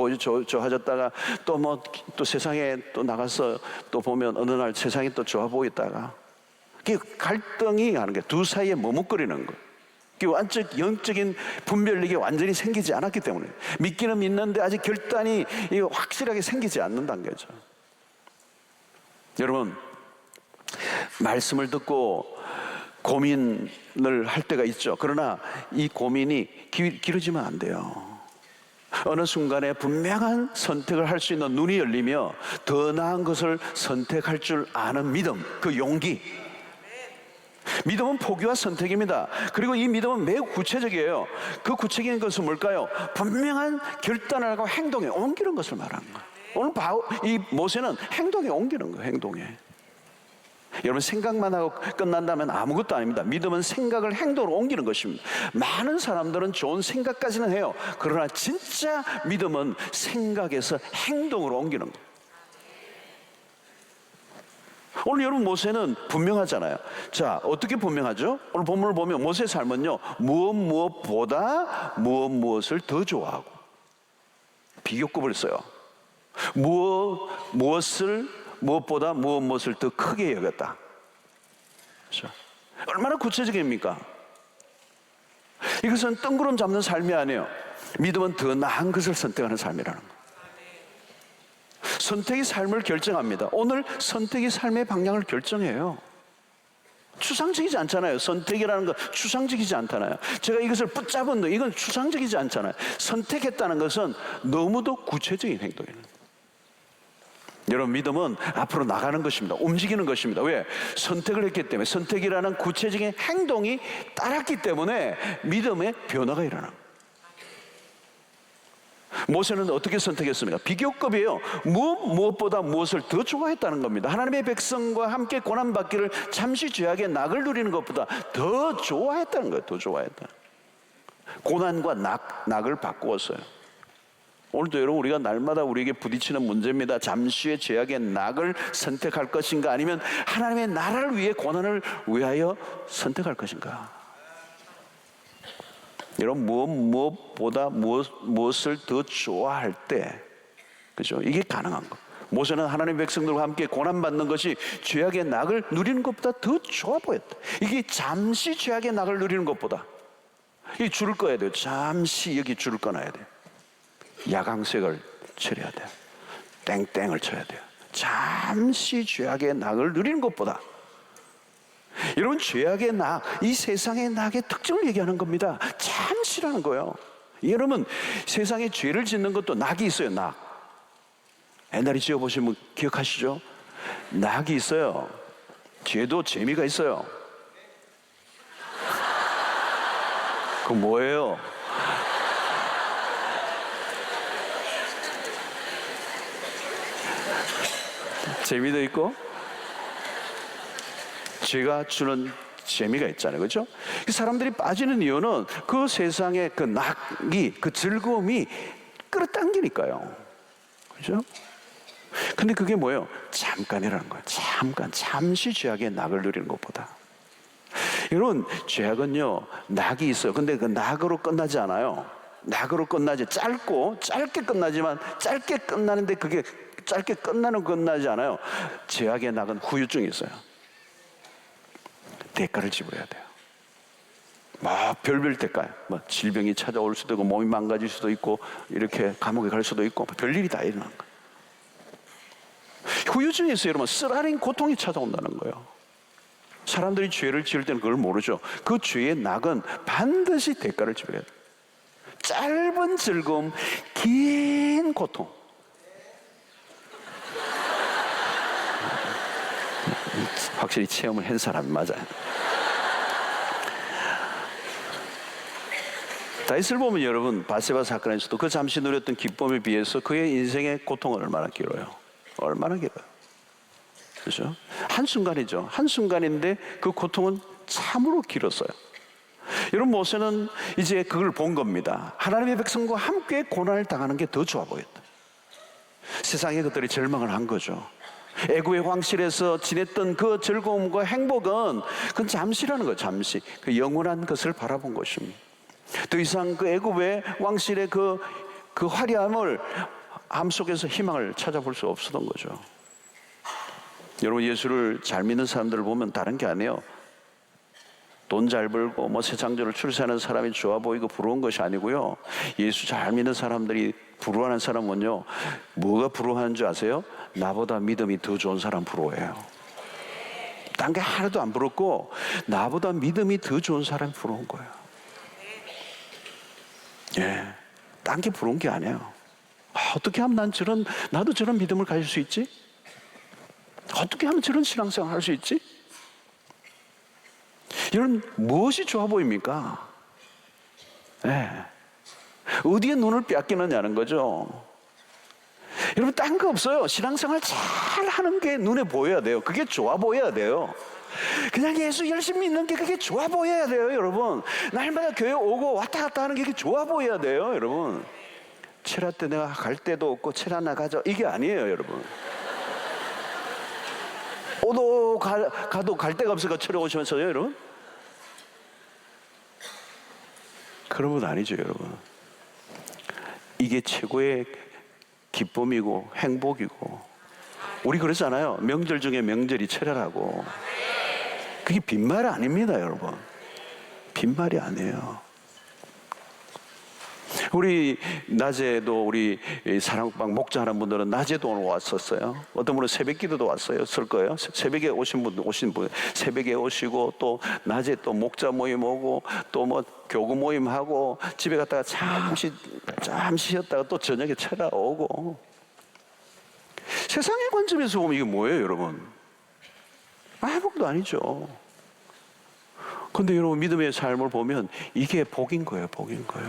좋아졌다가 또 세상에 또 나가서 또 보면 어느 날 세상이 또 좋아 보였다가 그게 갈등이 하는 게 두 사이에 머뭇거리는 거예요. 그 완전 영적인 분별력이 완전히 생기지 않았기 때문에 믿기는 믿는데 아직 결단이 확실하게 생기지 않는다는 거죠. 여러분, 말씀을 듣고 고민을 할 때가 있죠. 그러나 이 고민이 길어지면 안 돼요. 어느 순간에 분명한 선택을 할 수 있는 눈이 열리며 더 나은 것을 선택할 줄 아는 믿음, 그 용기. 믿음은 포기와 선택입니다. 그리고 이 믿음은 매우 구체적이에요. 그 구체적인 것은 뭘까요? 분명한 결단을 하고 행동에 옮기는 것을 말하는 거예요. 오늘 이 모세는 행동에 옮기는 거예요. 행동에. 여러분, 생각만 하고 끝난다면 아무것도 아닙니다. 믿음은 생각을 행동으로 옮기는 것입니다. 많은 사람들은 좋은 생각까지는 해요. 그러나 진짜 믿음은 생각에서 행동으로 옮기는 거예요. 오늘 여러분, 모세는 분명하잖아요. 자, 어떻게 분명하죠? 오늘 본문을 보면 모세의 삶은요 무엇보다 무엇을 더 좋아하고 비교급을 써요. 무엇보다 무엇을 더 크게 여겼다. 그렇죠? 얼마나 구체적입니까? 이것은 뜬구름 잡는 삶이 아니에요. 믿음은 더 나은 것을 선택하는 삶이라는 거예요. 선택이 삶을 결정합니다. 오늘 선택이 삶의 방향을 결정해요. 추상적이지 않잖아요. 선택이라는 건 추상적이지 않잖아요. 제가 이것을 붙잡은 거, 이건 추상적이지 않잖아요. 선택했다는 것은 너무도 구체적인 행동이에요. 여러분, 믿음은 앞으로 나가는 것입니다. 움직이는 것입니다. 왜? 선택을 했기 때문에. 선택이라는 구체적인 행동이 따랐기 때문에 믿음의 변화가 일어나는 거예요. 모세는 어떻게 선택했습니까? 비교급이에요. 무엇보다 무엇을 더 좋아했다는 겁니다. 하나님의 백성과 함께 고난받기를 잠시 죄악의 낙을 누리는 것보다 더 좋아했다는 거예요. 더 좋아했다. 고난과 낙을 바꾸었어요. 오늘도 여러분, 우리가 날마다 우리에게 부딪히는 문제입니다. 잠시의 죄악의 낙을 선택할 것인가, 아니면 하나님의 나라를 위해 고난을 위하여 선택할 것인가. 여러분, 무엇보다 무엇을 더 좋아할 때, 그죠? 이게 가능한 거. 모세는 하나님의 백성들과 함께 고난받는 것이 죄악의 낙을 누리는 것보다 더 좋아 보였다. 이게 잠시 죄악의 낙을 누리는 것보다, 이 줄을 꺼야 돼요. 잠시 여기 줄을 꺼놔야 돼요. 야광색을 처리해야 돼요. 땡땡을 쳐야 돼요. 잠시 죄악의 낙을 누리는 것보다. 여러분, 죄악의 낙, 이 세상의 낙의 특징을 얘기하는 겁니다. 잠시라는 거예요. 여러분, 세상에 죄를 짓는 것도 낙이 있어요. 낙. 옛날에 지어보시면 기억하시죠? 낙이 있어요. 죄도 재미가 있어요. 그 뭐예요? 재미도 있고 죄가 주는 재미가 있잖아요. 그렇죠? 사람들이 빠지는 이유는 그 세상의 그 낙이, 그 즐거움이 끌어당기니까요. 그렇죠? 근데 그게 뭐예요? 잠깐이라는 거예요. 잠시 죄악의 낙을 누리는 것보다. 여러분, 죄악은요, 낙이 있어요. 근데 그 낙으로 끝나지 않아요. 낙으로 끝나지, 짧게 끝나지만, 짧게 끝나는데 그게 짧게 끝나지 않아요. 죄악의 낙은 후유증이 있어요. 대가를 지불해야 돼요. 별별 대가, 질병이 찾아올 수도 있고, 몸이 망가질 수도 있고, 이렇게 감옥에 갈 수도 있고, 별일이 다 일어나는 거예요. 후유증이 있어요, 여러분. 쓰라린 고통이 찾아온다는 거예요. 사람들이 죄를 지을 때는 그걸 모르죠. 그 죄의 낙은 반드시 대가를 지불해야 돼요. 짧은 즐거움, 긴 고통. 확실히 체험을 한 사람이 맞아요. 다윗을 보면 여러분, 바세바 사건에서도 그 잠시 누렸던 기쁨에 비해서 그의 인생의 고통은 얼마나 길어요. 얼마나 길어요. 그렇죠? 한순간이죠. 한순간인데 그 고통은 참으로 길었어요. 여러분, 모세는 이제 그걸 본 겁니다. 하나님의 백성과 함께 고난을 당하는 게 더 좋아 보였다. 세상에 그들이 절망을 한 거죠. 애굽의 황실에서 지냈던 그 즐거움과 행복은 그건 잠시라는 거예요. 잠시. 그 영원한 것을 바라본 것입니다. 더 이상 그 애굽의 왕실의 그 화려함을 암 속에서 희망을 찾아볼 수 없었던 거죠. 여러분, 예수를 잘 믿는 사람들을 보면 다른 게 아니에요. 돈 잘 벌고 세상적으로 출세하는 사람이 좋아 보이고 부러운 것이 아니고요. 예수 잘 믿는 사람들이 부러워하는 사람은요, 뭐가 부러워하는 줄 아세요? 나보다 믿음이 더 좋은 사람 부러워해요. 딴 게 하나도 안 부럽고 나보다 믿음이 더 좋은 사람이 부러운 거예요. 예, 딴 게 부러운 게 아니에요. 어떻게 하면 나도 저런 믿음을 가질 수 있지? 어떻게 하면 저런 신앙생활 할 수 있지? 이런 무엇이 좋아 보입니까? 네. 어디에 눈을 빼앗기느냐는 거죠. 여러분, 딴 거 없어요. 신앙생활 잘 하는 게 눈에 보여야 돼요. 그게 좋아 보여야 돼요. 그냥 예수 열심히 믿는 게 그게 좋아 보여야 돼요, 여러분. 날마다 교회 오고 왔다 갔다 하는 게 그게 좋아 보여야 돼요, 여러분. 철야 때 내가 갈 데도 없고 철야 나가자, 이게 아니에요, 여러분. 가도 갈 데가 없으니까 철야 오시면서요, 여러분. 그런 건 아니죠, 여러분. 이게 최고의 기쁨이고 행복이고, 우리 그러잖아요. 명절 중에 명절이 철야라고. 그게 빈말 아닙니다, 여러분. 빈말이 아니에요. 우리 낮에도 우리 사랑방 목자하는 분들은 낮에도 오늘 왔었어요. 어떤 분은 새벽 기도도 왔어요. 쓸 거예요. 새벽에 오신 분 새벽에 오시고, 또 낮에 또 목자 모임 오고, 또 교구 모임 하고, 집에 갔다가 잠시 쉬었다가 또 저녁에 찾아오고. 세상의 관점에서 보면 이게 뭐예요, 여러분? 아무것도 아니죠. 근데 여러분, 믿음의 삶을 보면 이게 복인 거예요, 복인 거예요.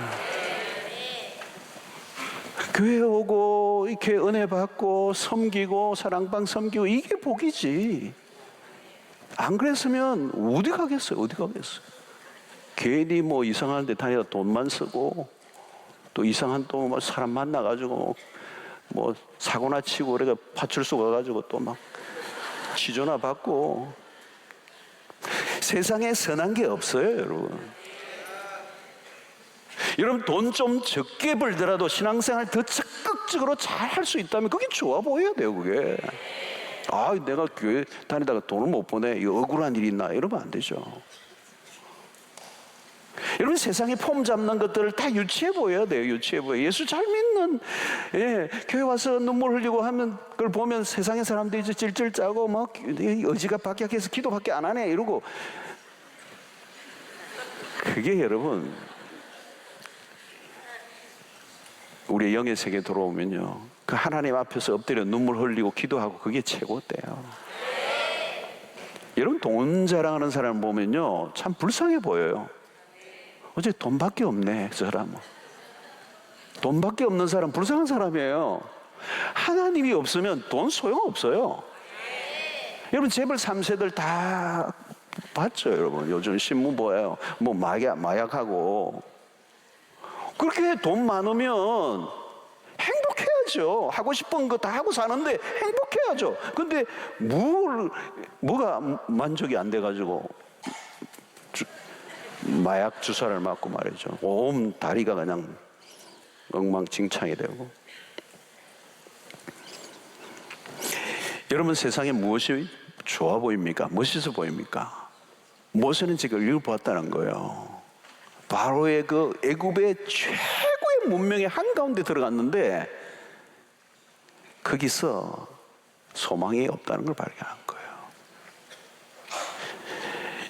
교회 오고 이렇게 은혜 받고 섬기고 사랑방 섬기고 이게 복이지. 안 그랬으면 어디 가겠어요? 어디 가겠어요? 괜히 뭐 이상한 데 다니다 돈만 쓰고 또 이상한 또 뭐 사람 만나가지고 뭐 사고나 치고 우리가 파출소 가가지고 또 막 치조나 받고 세상에 선한 게 없어요, 여러분. 여러분 돈 좀 적게 벌더라도 신앙생활 더 적극적으로 잘 할 수 있다면 그게 좋아 보여야 돼요, 그게. 아, 내가 교회 다니다가 돈을 못 버네. 이거 억울한 일이 있나? 이러면 안 되죠. 여러분 세상에 폼 잡는 것들을 다 유치해 보여야 돼요. 유치해 보여. 예수 잘 믿는 교회 와서 눈물 흘리고 하면 그걸 보면 세상의 사람들이 이제 찔찔 짜고 막 의지가 박약해서 기도밖에 안 하네 이러고 그게 여러분 우리의 영의 세계에 들어오면요 그 하나님 앞에서 엎드려 눈물 흘리고 기도하고 그게 최고대요. 여러분 돈 자랑하는 사람 보면요 참 불쌍해 보여요. 어제 돈밖에 없네, 그 사람은. 돈밖에 없는 사람, 불쌍한 사람이에요. 하나님이 없으면 돈 소용없어요. 여러분, 재벌 3세들 다 봤죠, 여러분. 요즘 신문 보여요. 뭐, 마약하고. 그렇게 돈 많으면 행복해야죠. 하고 싶은 거 다 하고 사는데 행복해야죠. 근데 뭐가 만족이 안 돼가지고. 마약 주사를 맞고 말이죠. 온 다리가 그냥 엉망진창이 되고. 여러분 세상에 무엇이 좋아 보입니까? 멋있어 보입니까? 모세는 지금 이걸 보았다는 거예요. 바로의 그 애굽의 최고의 문명의 한가운데 들어갔는데 거기서 소망이 없다는 걸 발견한 거예요.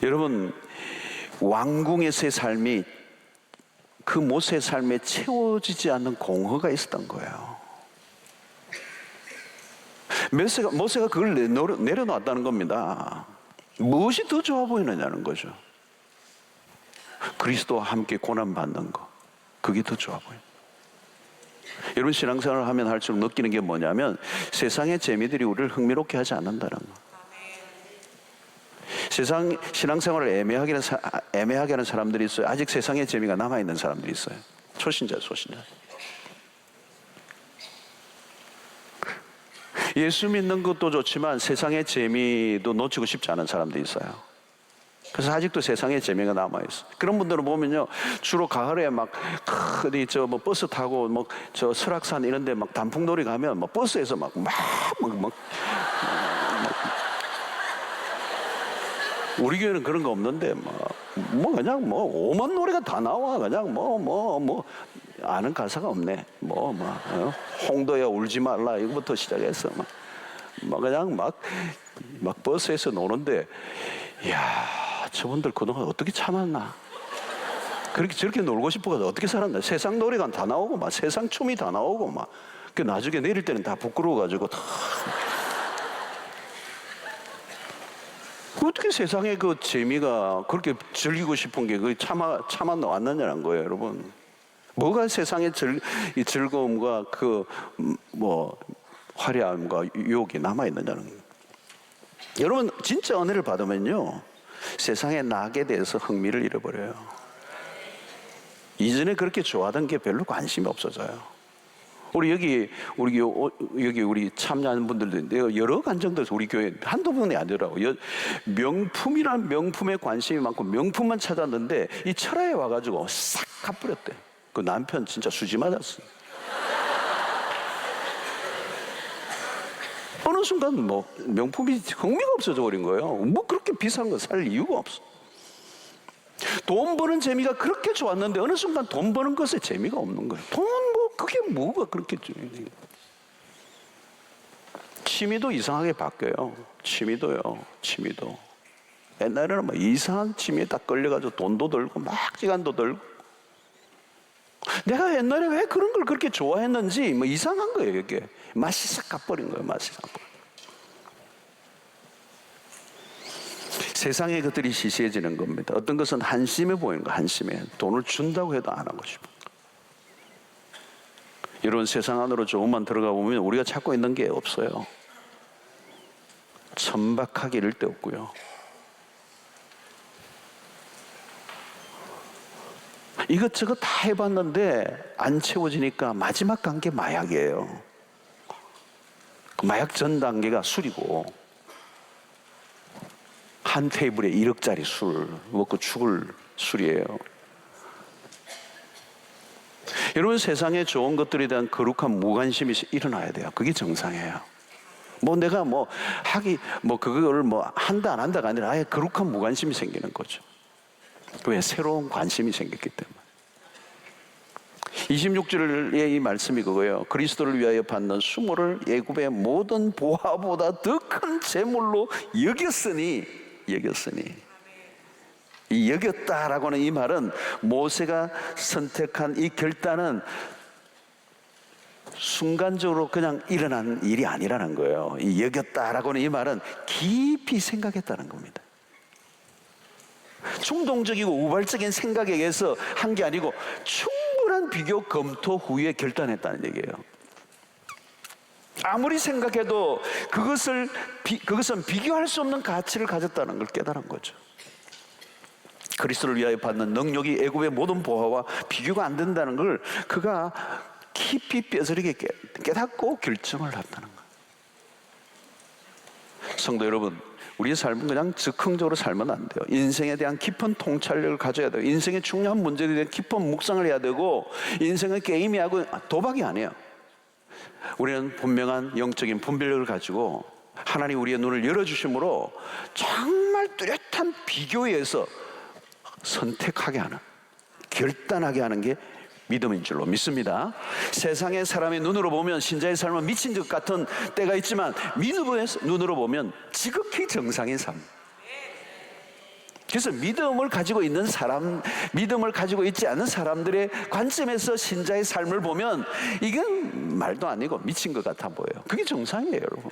여러분 왕궁에서의 삶이 그 모세의 삶에 채워지지 않는 공허가 있었던 거예요. 모세가 그걸 내려놨다는 겁니다. 무엇이 더 좋아 보이느냐는 거죠. 그리스도와 함께 고난받는 거 그게 더 좋아 보여요. 여러분 신앙생활을 하면 할수록 느끼는 게 뭐냐면 세상의 재미들이 우리를 흥미롭게 하지 않는다는 거. 세상 신앙생활을 애매하게 하는 사람들이 있어요. 아직 세상의 재미가 남아있는 사람들이 있어요. 초신자. 예수 믿는 것도 좋지만 세상의 재미도 놓치고 싶지 않은 사람들이 있어요. 그래서 아직도 세상의 재미가 남아있어요. 그런 분들은 보면요 주로 가을에 막 어디 뭐 버스 타고 뭐 저 설악산 이런 데 막 단풍놀이 가면 막 버스에서 막 우리 교회는 그런 거 없는데 뭐 그냥 뭐 오만 노래가 다 나와. 그냥 뭐 아는 가사가 없네. 홍도야 울지 말라 이거부터 시작해서 그냥 막 버스에서 노는데 이야 저분들 그동안 어떻게 참았나. 그렇게 저렇게 놀고 싶어서 어떻게 살았나. 세상 노래가 다 나오고 막 세상 춤이 다 나오고 막 그 나중에 내릴 때는 다 부끄러워가지고 다 어떻게 세상에 그 재미가 그렇게 즐기고 싶은 게 그 참아 왔느냐는 거예요, 여러분. 뭐가 세상의 즐거움과 그 화려함과 유혹이 남아 있느냐는 거예요. 여러분 진짜 은혜를 받으면요 세상의 낙에 대해서 흥미를 잃어버려요. 이전에 그렇게 좋아하던 게 별로 관심이 없어져요. 우리 참여하는 분들도 있는데 여러 간정들에서 우리 교회 한두 분이 아니더라고요. 명품이란 명품에 관심이 많고 명품만 찾았는데 이 철화에 와가지고 싹 갚버렸대. 그 남편 진짜 수지 맞았어. 어느 순간 명품이 흥미가 없어져 버린 거예요. 그렇게 비싼 거 살 이유가 없어. 돈 버는 재미가 그렇게 좋았는데 어느 순간 돈 버는 것에 재미가 없는 거예요. 그게 뭐가 그렇게 재미있는. 취미도 이상하게 바뀌어요. 취미도 옛날에는 이상한 취미에 딱 걸려가지고 돈도 들고 막 시간도 들고 내가 옛날에 왜 그런 걸 그렇게 좋아했는지 이상한 거예요. 이게 맛이 싹 가버린 거예요. 맛이 싹 가버린. 세상의 것들이 시시해지는 겁니다. 어떤 것은 한심해 보이는 거. 한심해. 돈을 준다고 해도 안 하고 싶어. 이런 세상 안으로 조금만 들어가 보면 우리가 찾고 있는 게 없어요. 천박하게 이를 데 없고요. 이것저것 다 해봤는데 안 채워지니까 마지막 단계 마약이에요. 그 마약 전 단계가 술이고, 한 테이블에 1억짜리 술 먹고 죽을 술이에요. 여러분, 세상에 좋은 것들에 대한 거룩한 무관심이 일어나야 돼요. 그게 정상이에요. 내가 그걸 한다 안 한다가 아니라 아예 거룩한 무관심이 생기는 거죠. 왜? 새로운 관심이 생겼기 때문에. 26절의 이 말씀이 그거예요. 그리스도를 위하여 받는 수모를 애굽의 모든 보화보다 더 큰 재물로 여겼으니. 이 여겼다라고 하는 이 말은, 모세가 선택한 이 결단은 순간적으로 그냥 일어난 일이 아니라는 거예요. 이 여겼다라고 하는 이 말은 깊이 생각했다는 겁니다. 충동적이고 우발적인 생각에 의해서 한 게 아니고 충분한 비교 검토 후에 결단했다는 얘기예요. 아무리 생각해도 그것은 비교할 수 없는 가치를 가졌다는 걸 깨달은 거죠. 그리스도를 위하여 받는 능력이 애굽의 모든 보화와 비교가 안 된다는 걸 그가 깊이 뼈저리게 깨닫고 결정을 했다는 거예요. 성도 여러분, 우리의 삶은 그냥 즉흥적으로 살면 안 돼요. 인생에 대한 깊은 통찰력을 가져야 돼요. 인생의 중요한 문제에 대한 깊은 묵상을 해야 되고, 인생은 게임이 하고 도박이 아니에요. 우리는 분명한 영적인 분별력을 가지고 하나님 우리의 눈을 열어주심으로 정말 뚜렷한 비교에 의해서 선택하게 하는, 결단하게 하는 게 믿음인 줄로 믿습니다. 세상의 사람의 눈으로 보면 신자의 삶은 미친 것 같은 때가 있지만, 믿음의 눈으로 보면 지극히 정상인 삶. 그래서 믿음을 가지고 있는 사람, 믿음을 가지고 있지 않은 사람들의 관점에서 신자의 삶을 보면 이건 말도 아니고 미친 것 같아 보여요. 그게 정상이에요, 여러분.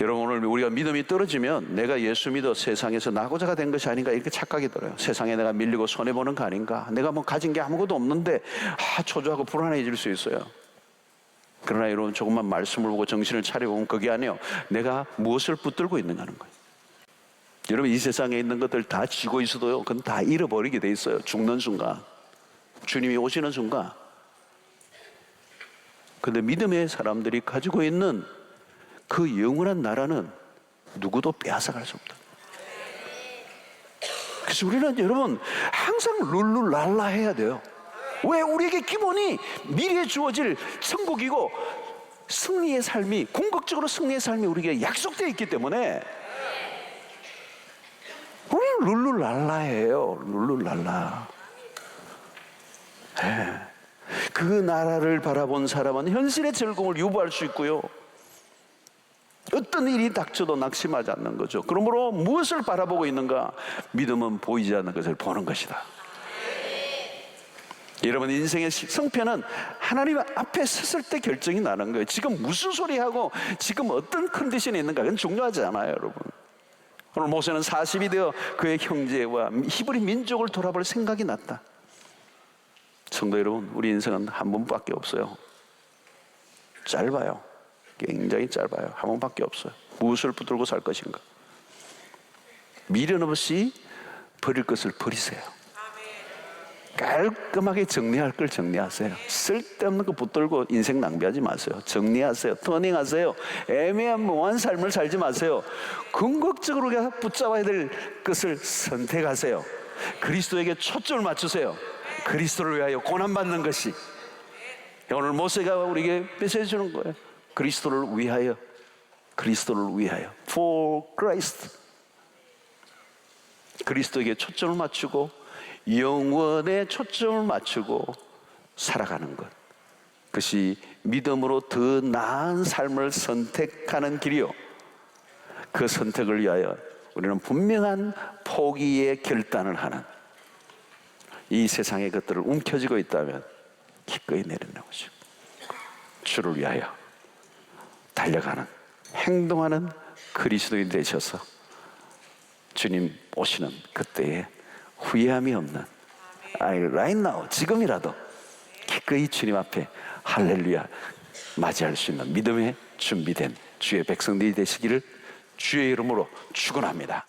여러분, 오늘 우리가 믿음이 떨어지면 내가 예수 믿어 세상에서 나고자가 된 것이 아닌가 이렇게 착각이 들어요. 세상에 내가 밀리고 손해보는 거 아닌가, 내가 가진 게 아무것도 없는데 초조하고 불안해질 수 있어요. 그러나 여러분, 조금만 말씀을 보고 정신을 차려보면 그게 아니에요. 내가 무엇을 붙들고 있는가 하는 거예요. 여러분, 이 세상에 있는 것들 다 쥐고 있어도요, 그건 다 잃어버리게 돼 있어요. 죽는 순간, 주님이 오시는 순간. 근데 믿음의 사람들이 가지고 있는 그 영원한 나라는 누구도 빼앗아갈 수 없다. 그래서 우리는 여러분 항상 룰루랄라 해야 돼요. 왜? 우리에게 기본이 미래에 주어질 천국이고 승리의 삶이, 궁극적으로 승리의 삶이 우리에게 약속되어 있기 때문에 우리는 룰루랄라예요. 룰루랄라. 네. 그 나라를 바라본 사람은 현실의 즐거움을 유보할 수 있고요, 어떤 일이 닥쳐도 낙심하지 않는 거죠. 그러므로 무엇을 바라보고 있는가? 믿음은 보이지 않는 것을 보는 것이다. 여러분, 인생의 성패는 하나님 앞에 섰을 때 결정이 나는 거예요. 지금 무슨 소리 하고 지금 어떤 컨디션에 있는가, 그건 중요하지 않아요, 여러분. 오늘 모세는 40이 되어 그의 형제와 히브리 민족을 돌아볼 생각이 났다. 성도 여러분, 우리 인생은 한 번밖에 없어요. 짧아요. 굉장히 짧아요. 한 번밖에 없어요. 무엇을 붙들고 살 것인가? 미련 없이 버릴 것을 버리세요. 깔끔하게 정리할 걸 정리하세요. 쓸데없는 거 붙들고 인생 낭비하지 마세요. 정리하세요. 터닝하세요. 애매한 멍한 삶을 살지 마세요. 궁극적으로 붙잡아야 될 것을 선택하세요. 그리스도에게 초점을 맞추세요. 그리스도를 위하여 고난받는 것이, 오늘 모세가 우리에게 메시지 주는 거예요. 그리스도를 위하여, 그리스도를 위하여, for Christ. 그리스도에게 초점을 맞추고 영원에 초점을 맞추고 살아가는 것, 그것이 믿음으로 더 나은 삶을 선택하는 길이요, 그 선택을 위하여 우리는 분명한 포기의 결단을 하는, 이 세상의 것들을 움켜쥐고 있다면 기꺼이 내려놓으시고 주를 위하여 달려가는, 행동하는 그리스도인이 되셔서 주님 오시는 그때에 후회함이 없는 아니 right now 지금이라도 기꺼이 주님 앞에 할렐루야 맞이할 수 있는 믿음에 준비된 주의 백성들이 되시기를 주의 이름으로 축원합니다.